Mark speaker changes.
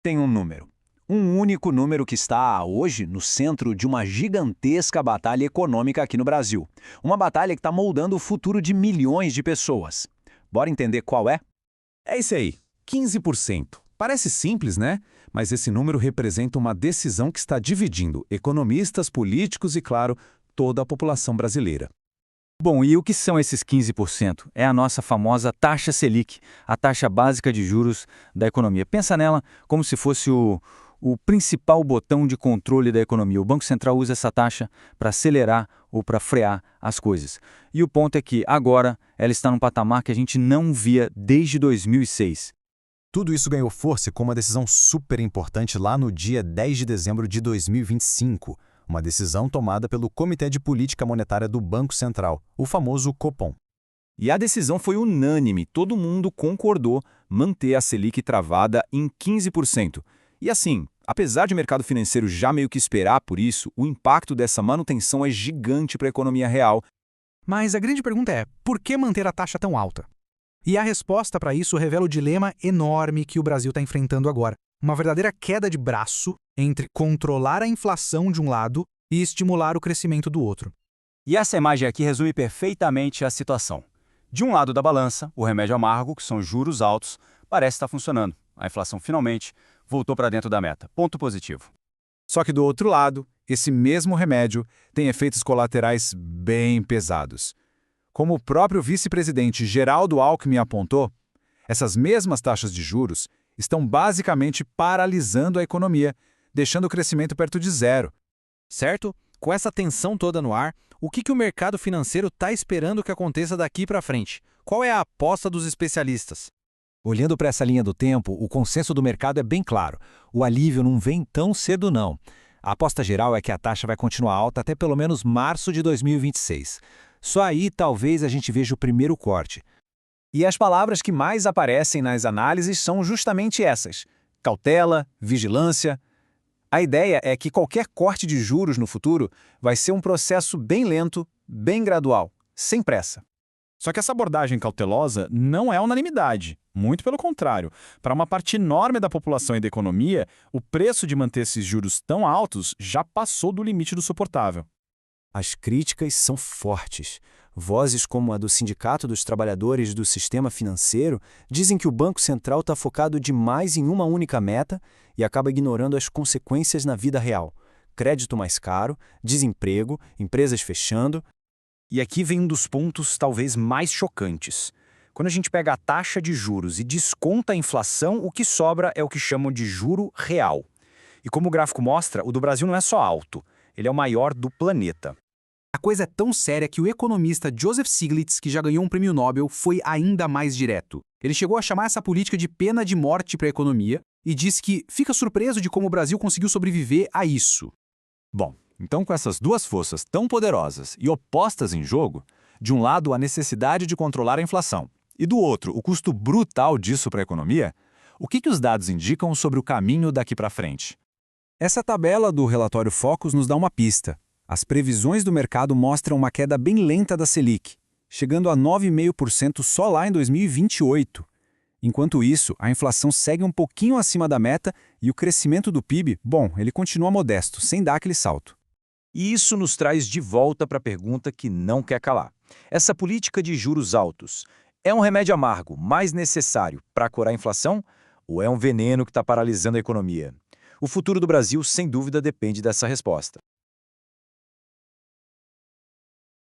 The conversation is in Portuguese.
Speaker 1: Tem um número. Um único número que está, hoje, no centro de uma gigantesca batalha econômica aqui no Brasil. Uma batalha que está moldando o futuro de milhões de pessoas. Bora entender qual é?
Speaker 2: É esse aí, 15%. Parece simples, né? Mas esse número representa uma decisão que está dividindo economistas, políticos e, claro, toda a população brasileira.
Speaker 3: Bom, e o que são esses 15%? É a nossa famosa taxa Selic, a taxa básica de juros da economia. Pensa nela como se fosse o principal botão de controle da economia. O Banco Central usa essa taxa para acelerar ou para frear as coisas. E o ponto é que, agora, ela está num patamar que a gente não via desde 2006.
Speaker 4: Tudo isso ganhou força com uma decisão super importante lá no dia 10 de dezembro de 2025, uma decisão tomada pelo Comitê de Política Monetária do Banco Central, o famoso Copom.
Speaker 5: E a decisão foi unânime, todo mundo concordou manter a Selic travada em 15%. E assim, apesar de o mercado financeiro já meio que esperar por isso, o impacto dessa manutenção é gigante para a economia real.
Speaker 6: Mas a grande pergunta é, por que manter a taxa tão alta? E a resposta para isso revela o dilema enorme que o Brasil está enfrentando agora. Uma verdadeira queda de braço entre controlar a inflação de um lado e estimular o crescimento do outro.
Speaker 3: E essa imagem aqui resume perfeitamente a situação. De um lado da balança, o remédio amargo, que são juros altos, parece estar funcionando. A inflação finalmente voltou para dentro da meta. Ponto positivo.
Speaker 2: Só que do outro lado, esse mesmo remédio tem efeitos colaterais bem pesados. Como o próprio vice-presidente Geraldo Alckmin apontou, essas mesmas taxas de juros estão basicamente paralisando a economia, deixando o crescimento perto de zero.
Speaker 7: Certo? Com essa tensão toda no ar, o que o mercado financeiro está esperando que aconteça daqui para frente? Qual é a aposta dos especialistas?
Speaker 4: Olhando para essa linha do tempo, o consenso do mercado é bem claro. O alívio não vem tão cedo, não. A aposta geral é que a taxa vai continuar alta até pelo menos março de 2026. Só aí talvez a gente veja o primeiro corte.
Speaker 1: E as palavras que mais aparecem nas análises são justamente essas: cautela, vigilância. A ideia é que qualquer corte de juros no futuro vai ser um processo bem lento, bem gradual, sem pressa.
Speaker 5: Só que essa abordagem cautelosa não é unanimidade. Muito pelo contrário. Para uma parte enorme da população e da economia, o preço de manter esses juros tão altos já passou do limite do suportável.
Speaker 4: As críticas são fortes. Vozes como a do Sindicato dos Trabalhadores do Sistema Financeiro dizem que o Banco Central está focado demais em uma única meta e acaba ignorando as consequências na vida real. Crédito mais caro, desemprego, empresas fechando.
Speaker 1: E aqui vem um dos pontos talvez mais chocantes. Quando a gente pega a taxa de juros e desconta a inflação, o que sobra é o que chamam de juro real. E como o gráfico mostra, o do Brasil não é só alto, ele é o maior do planeta.
Speaker 6: A coisa é tão séria que o economista Joseph Stiglitz, que já ganhou um prêmio Nobel, foi ainda mais direto. Ele chegou a chamar essa política de pena de morte para a economia e disse que fica surpreso de como o Brasil conseguiu sobreviver a isso.
Speaker 5: Bom, então com essas duas forças tão poderosas e opostas em jogo, de um lado a necessidade de controlar a inflação e do outro o custo brutal disso para a economia, o que os dados indicam sobre o caminho daqui para frente?
Speaker 2: Essa tabela do relatório Focus nos dá uma pista. As previsões do mercado mostram uma queda bem lenta da Selic, chegando a 9,5% só lá em 2028. Enquanto isso, a inflação segue um pouquinho acima da meta e o crescimento do PIB, bom, ele continua modesto, sem dar aquele salto.
Speaker 5: E isso nos traz de volta para a pergunta que não quer calar. Essa política de juros altos é um remédio amargo mais necessário para curar a inflação ou é um veneno que está paralisando a economia? O futuro do Brasil, sem dúvida, depende dessa resposta.